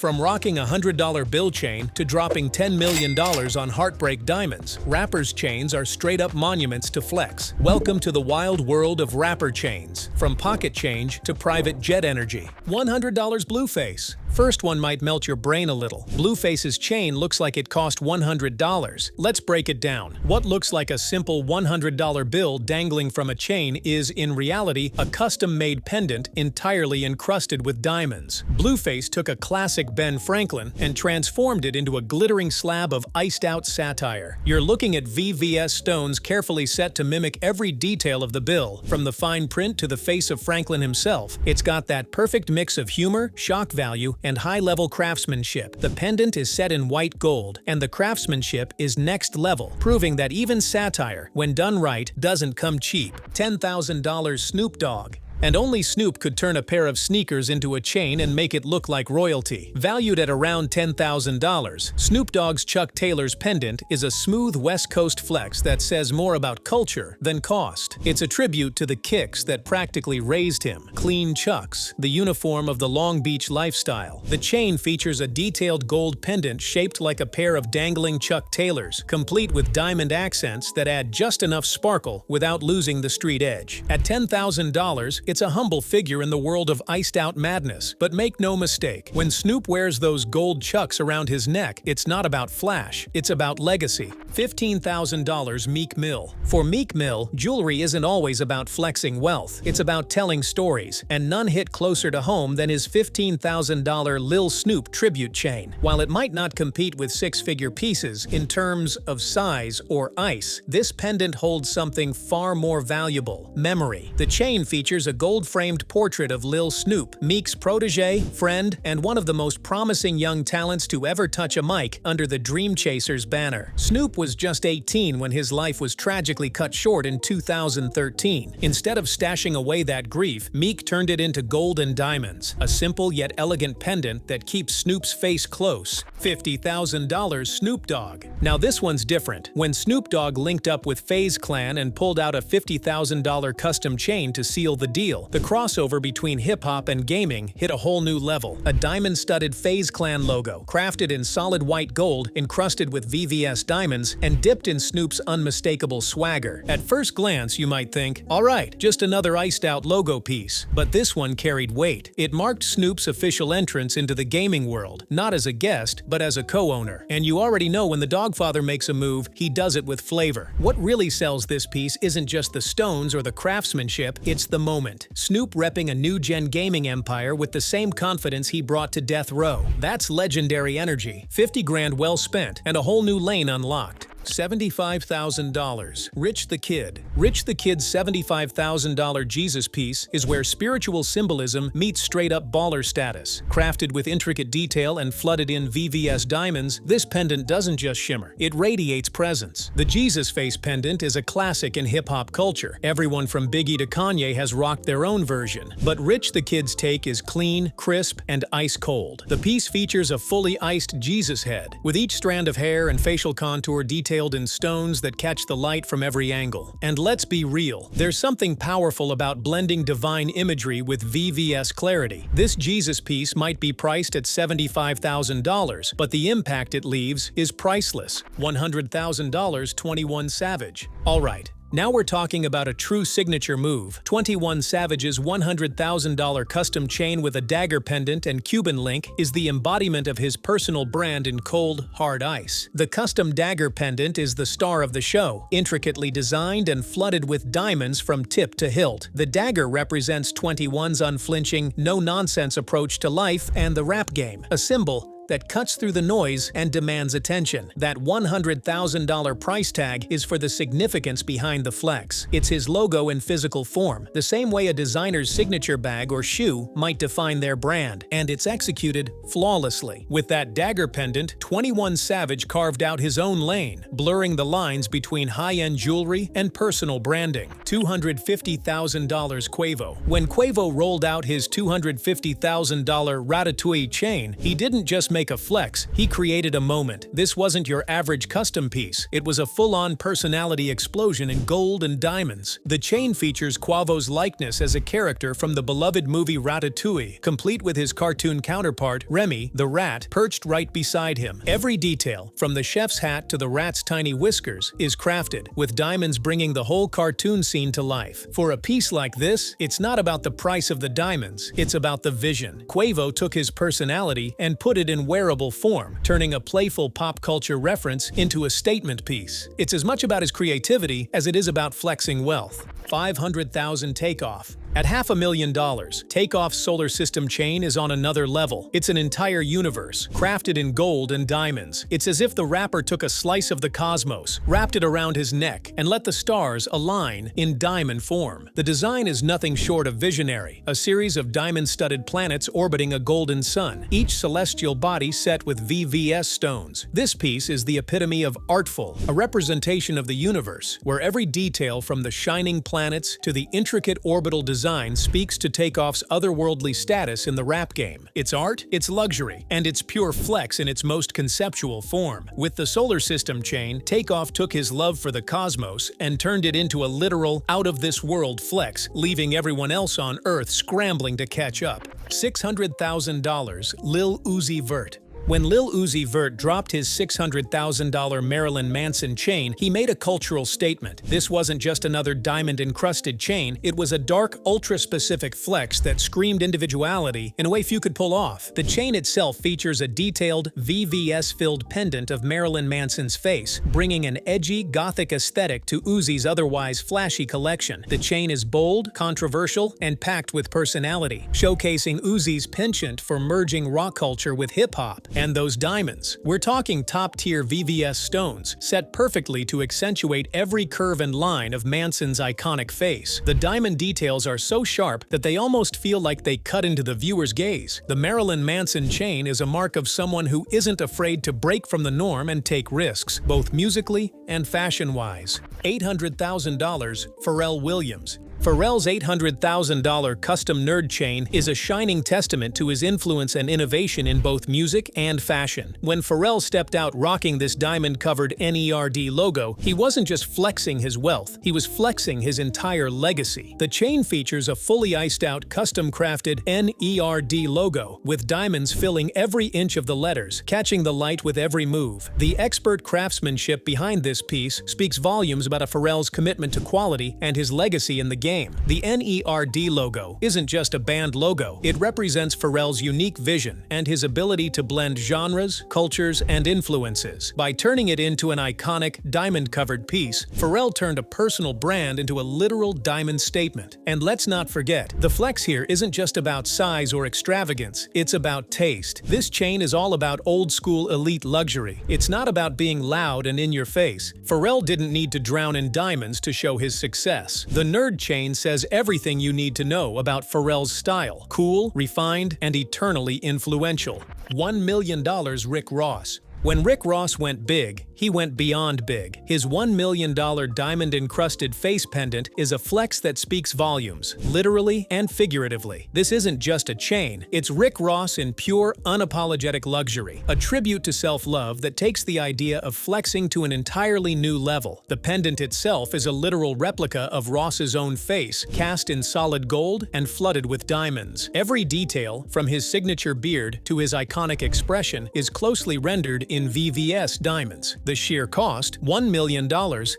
From rocking a $100 bill chain to dropping $10 million on heartbreak diamonds, rappers' chains are straight-up monuments to flex. Welcome to the wild world of rapper chains. From pocket change to private jet energy. $100 Blueface. First one might melt your brain a little. Blueface's chain looks like it cost $100. Let's break it down. What looks like a simple $100 bill dangling from a chain is, in reality, a custom-made pendant entirely encrusted with diamonds. Blueface took a classic Ben Franklin and transformed it into a glittering slab of iced-out satire. You're looking at VVS stones carefully set to mimic every detail of the bill, from the fine print to the face of Franklin himself. It's got that perfect mix of humor, shock value, and high-level craftsmanship. The pendant is set in white gold, and the craftsmanship is next level, proving that even satire, when done right, doesn't come cheap. $10,000 Snoop Dogg. And only Snoop could turn a pair of sneakers into a chain and make it look like royalty. Valued at around $10,000, Snoop Dogg's Chuck Taylor's pendant is a smooth West Coast flex that says more about culture than cost. It's a tribute to the kicks that practically raised him. Clean Chucks, the uniform of the Long Beach lifestyle. The chain features a detailed gold pendant shaped like a pair of dangling Chuck Taylors, complete with diamond accents that add just enough sparkle without losing the street edge. At $10,000, it's a humble figure in the world of iced-out madness. But make no mistake, when Snoop wears those gold chucks around his neck, it's not about flash, it's about legacy. $15,000 Meek Mill. For Meek Mill, jewelry isn't always about flexing wealth, it's about telling stories, and none hit closer to home than his $15,000 Lil Snoop tribute chain. While it might not compete with six-figure pieces in terms of size or ice, this pendant holds something far more valuable: memory. The chain features a gold-framed portrait of Lil Snoop, Meek's protege, friend, and one of the most promising young talents to ever touch a mic under the Dream Chasers banner. Snoop was just 18 when his life was tragically cut short in 2013. Instead of stashing away that grief, Meek turned it into gold and diamonds, a simple yet elegant pendant that keeps Snoop's face close. $50,000 Snoop Dogg. Now this one's different. When Snoop Dogg linked up with FaZe Clan and pulled out a $50,000 custom chain to seal the deal, the crossover between hip-hop and gaming hit a whole new level. A diamond-studded FaZe Clan logo, crafted in solid white gold, encrusted with VVS diamonds, and dipped in Snoop's unmistakable swagger. At first glance, you might think, alright, just another iced-out logo piece. But this one carried weight. It marked Snoop's official entrance into the gaming world, not as a guest, but as a co-owner. And you already know when the Dogfather makes a move, he does it with flavor. What really sells this piece isn't just the stones or the craftsmanship, it's the moment. Snoop repping a new-gen gaming empire with the same confidence he brought to Death Row. That's legendary energy. 50 grand well spent, and a whole new lane unlocked. $75,000. Rich the Kid. Rich the Kid's $75,000 Jesus piece is where spiritual symbolism meets straight-up baller status. Crafted with intricate detail and flooded in VVS diamonds, this pendant doesn't just shimmer, it radiates presence. The Jesus face pendant is a classic in hip-hop culture. Everyone from Biggie to Kanye has rocked their own version. But Rich the Kid's take is clean, crisp, and ice-cold. The piece features a fully iced Jesus head, with each strand of hair and facial contour detailed in stones that catch the light from every angle. And let's be real, there's something powerful about blending divine imagery with VVS clarity. This Jesus piece might be priced at $75,000, but the impact it leaves is priceless. $100,000 21 Savage. Alright. Now we're talking about a true signature move. 21 Savage's $100,000 custom chain with a dagger pendant and Cuban link is the embodiment of his personal brand in cold, hard ice. The custom dagger pendant is the star of the show, intricately designed and flooded with diamonds from tip to hilt. The dagger represents 21's unflinching, no-nonsense approach to life and the rap game, a symbol that cuts through the noise and demands attention. That $100,000 price tag is for the significance behind the flex. It's his logo in physical form, the same way a designer's signature bag or shoe might define their brand, and it's executed flawlessly. With that dagger pendant, 21 Savage carved out his own lane, blurring the lines between high-end jewelry and personal branding. $250,000 Quavo. When Quavo rolled out his $250,000 Ratatouille chain, he didn't just make a flex, he created a moment. This wasn't your average custom piece. It was a full-on personality explosion in gold and diamonds. The chain features Quavo's likeness as a character from the beloved movie Ratatouille, complete with his cartoon counterpart, Remy, the rat, perched right beside him. Every detail, from the chef's hat to the rat's tiny whiskers, is crafted, with diamonds bringing the whole cartoon scene to life. For a piece like this, it's not about the price of the diamonds, it's about the vision. Quavo took his personality and put it in wearable form, turning a playful pop culture reference into a statement piece. It's as much about his creativity as it is about flexing wealth. 500,000 Takeoff. At $500,000, Takeoff's solar system chain is on another level. It's an entire universe, crafted in gold and diamonds. It's as if the rapper took a slice of the cosmos, wrapped it around his neck, and let the stars align in diamond form. The design is nothing short of visionary, a series of diamond-studded planets orbiting a golden sun, each celestial body set with VVS stones. This piece is the epitome of artful, a representation of the universe, where every detail from the shining planets to the intricate orbital design speaks to Takeoff's otherworldly status in the rap game. It's art, it's luxury, and it's pure flex in its most conceptual form. With the solar system chain, Takeoff took his love for the cosmos and turned it into a literal, out-of-this-world flex, leaving everyone else on Earth scrambling to catch up. $600,000, Lil Uzi Vert. When Lil Uzi Vert dropped his $600,000 Marilyn Manson chain, he made a cultural statement. This wasn't just another diamond-encrusted chain, it was a dark, ultra-specific flex that screamed individuality in a way few could pull off. The chain itself features a detailed, VVS-filled pendant of Marilyn Manson's face, bringing an edgy, gothic aesthetic to Uzi's otherwise flashy collection. The chain is bold, controversial, and packed with personality, showcasing Uzi's penchant for merging rock culture with hip-hop. And those diamonds. We're talking top-tier VVS stones, set perfectly to accentuate every curve and line of Manson's iconic face. The diamond details are so sharp that they almost feel like they cut into the viewer's gaze. The Marilyn Manson chain is a mark of someone who isn't afraid to break from the norm and take risks, both musically and fashion-wise. $800,000, Pharrell Williams. Pharrell's $800,000 custom nerd chain is a shining testament to his influence and innovation in both music and fashion. When Pharrell stepped out rocking this diamond-covered NERD logo, he wasn't just flexing his wealth, he was flexing his entire legacy. The chain features a fully iced-out, custom-crafted NERD logo, with diamonds filling every inch of the letters, catching the light with every move. The expert craftsmanship behind this piece speaks volumes about Pharrell's commitment to quality and his legacy in the game. The NERD logo isn't just a band logo, it represents Pharrell's unique vision and his ability to blend genres, cultures, and influences. By turning it into an iconic, diamond-covered piece, Pharrell turned a personal brand into a literal diamond statement. And let's not forget, the flex here isn't just about size or extravagance, it's about taste. This chain is all about old-school elite luxury. It's not about being loud and in your face. Pharrell didn't need to drown in diamonds to show his success. The nerd chain says everything you need to know about Pharrell's style: cool, refined, and eternally influential. $1 million, Rick Ross. When Rick Ross went big, he went beyond big. His $1 million diamond-encrusted face pendant is a flex that speaks volumes, literally and figuratively. This isn't just a chain, it's Rick Ross in pure, unapologetic luxury, a tribute to self-love that takes the idea of flexing to an entirely new level. The pendant itself is a literal replica of Ross's own face, cast in solid gold and flooded with diamonds. Every detail, from his signature beard to his iconic expression, is closely rendered in VVS diamonds. The sheer cost, $1 million,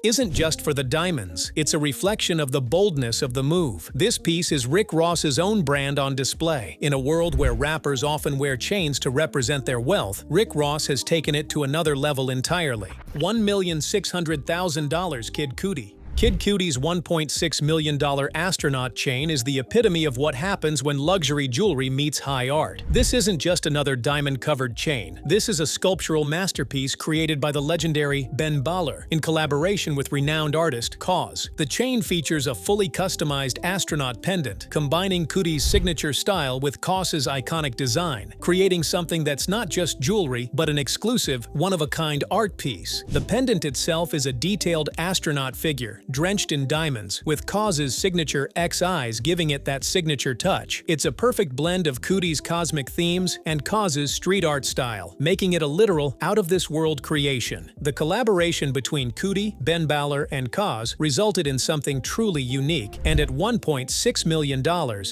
isn't just for the diamonds. It's a reflection of the boldness of the move. This piece is Rick Ross's own brand on display. In a world where rappers often wear chains to represent their wealth, Rick Ross has taken it to another level entirely. $1,600,000, Kid Cudi. Kid Cudi's $1.6 million astronaut chain is the epitome of what happens when luxury jewelry meets high art. This isn't just another diamond-covered chain. This is a sculptural masterpiece created by the legendary Ben Baller in collaboration with renowned artist KAWS. The chain features a fully customized astronaut pendant, combining Cudi's signature style with KAWS's iconic design, creating something that's not just jewelry, but an exclusive, one-of-a-kind art piece. The pendant itself is a detailed astronaut figure, drenched in diamonds, with KAWS's signature X eyes giving it that signature touch. It's a perfect blend of Cooties' cosmic themes and KAWS's street art style, making it a literal, out-of-this-world creation. The collaboration between Cootie, Ben Baller, and KAWS resulted in something truly unique, and at $1.6 million,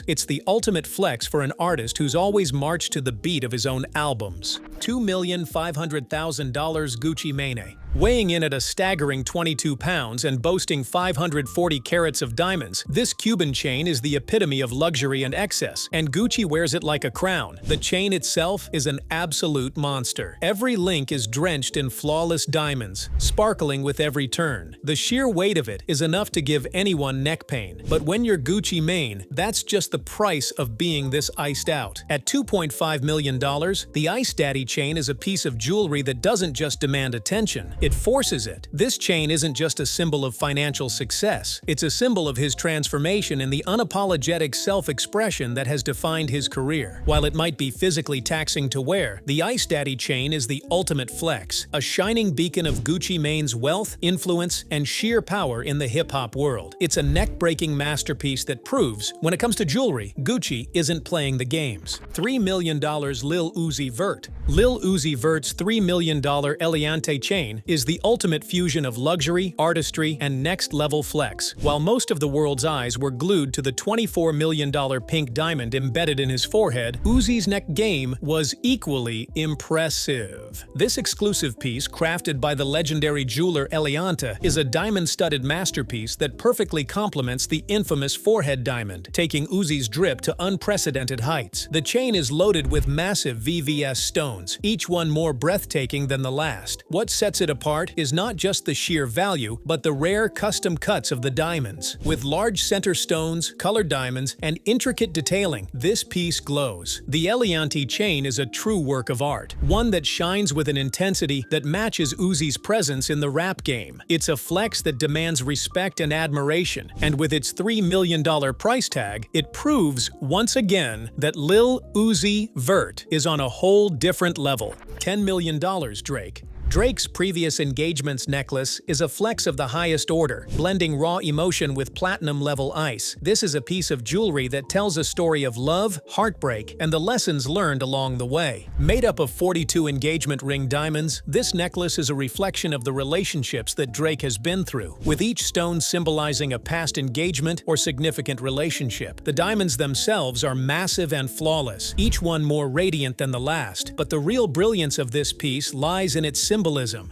it's the ultimate flex for an artist who's always marched to the beat of his own albums. $2,500,000 Gucci Mane. Weighing in at a staggering 22 pounds and boasting 540 carats of diamonds, this Cuban chain is the epitome of luxury and excess, and Gucci wears it like a crown. The chain itself is an absolute monster. Every link is drenched in flawless diamonds, sparkling with every turn. The sheer weight of it is enough to give anyone neck pain. But when you're Gucci Mane, that's just the price of being this iced out. At $2.5 million, the Ice Daddy chain is a piece of jewelry that doesn't just demand attention. It forces it. This chain isn't just a symbol of financial success, it's a symbol of his transformation and the unapologetic self-expression that has defined his career. While it might be physically taxing to wear, the Ice Daddy chain is the ultimate flex, a shining beacon of Gucci Mane's wealth, influence, and sheer power in the hip-hop world. It's a neck-breaking masterpiece that proves, when it comes to jewelry, Gucci isn't playing the games. $3 million Lil Uzi Vert. Lil Uzi Vert's $3 million Eliante chain is the ultimate fusion of luxury, artistry, and next-level flex. While most of the world's eyes were glued to the $24 million pink diamond embedded in his forehead, Uzi's neck game was equally impressive. This exclusive piece, crafted by the legendary jeweler Eliante, is a diamond-studded masterpiece that perfectly complements the infamous forehead diamond, taking Uzi's drip to unprecedented heights. The chain is loaded with massive VVS stones, each one more breathtaking than the last. What sets it apart is not just the sheer value, but the rare custom cuts of the diamonds. With large center stones, colored diamonds, and intricate detailing, this piece glows. The Eliante chain is a true work of art, one that shines with an intensity that matches Uzi's presence in the rap game. It's a flex that demands respect and admiration, and with its $3 million price tag, it proves once again that Lil Uzi Vert is on a whole different level. $10 million Drake. Drake's previous engagements necklace is a flex of the highest order, blending raw emotion with platinum-level ice. This is a piece of jewelry that tells a story of love, heartbreak, and the lessons learned along the way. Made up of 42 engagement ring diamonds, this necklace is a reflection of the relationships that Drake has been through, with each stone symbolizing a past engagement or significant relationship. The diamonds themselves are massive and flawless, each one more radiant than the last. But the real brilliance of this piece lies in its symbolism.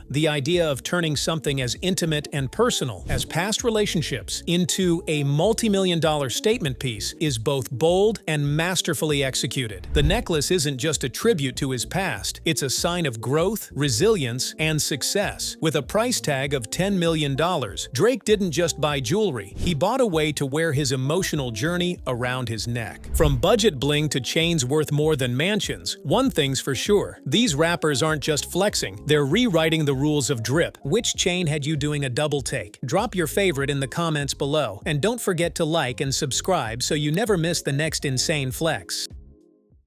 The idea of turning something as intimate and personal as past relationships into a multi-million-dollar statement piece is both bold and masterfully executed. The necklace isn't just a tribute to his past, it's a sign of growth, resilience, and success. With a price tag of $10 million, Drake didn't just buy jewelry, he bought a way to wear his emotional journey around his neck. From budget bling to chains worth more than mansions, one thing's for sure, these rappers aren't just flexing, they're rewriting the rules of drip. Which chain had you doing a double take? Drop your favorite in the comments below, and don't forget to like and subscribe so you never miss the next insane flex.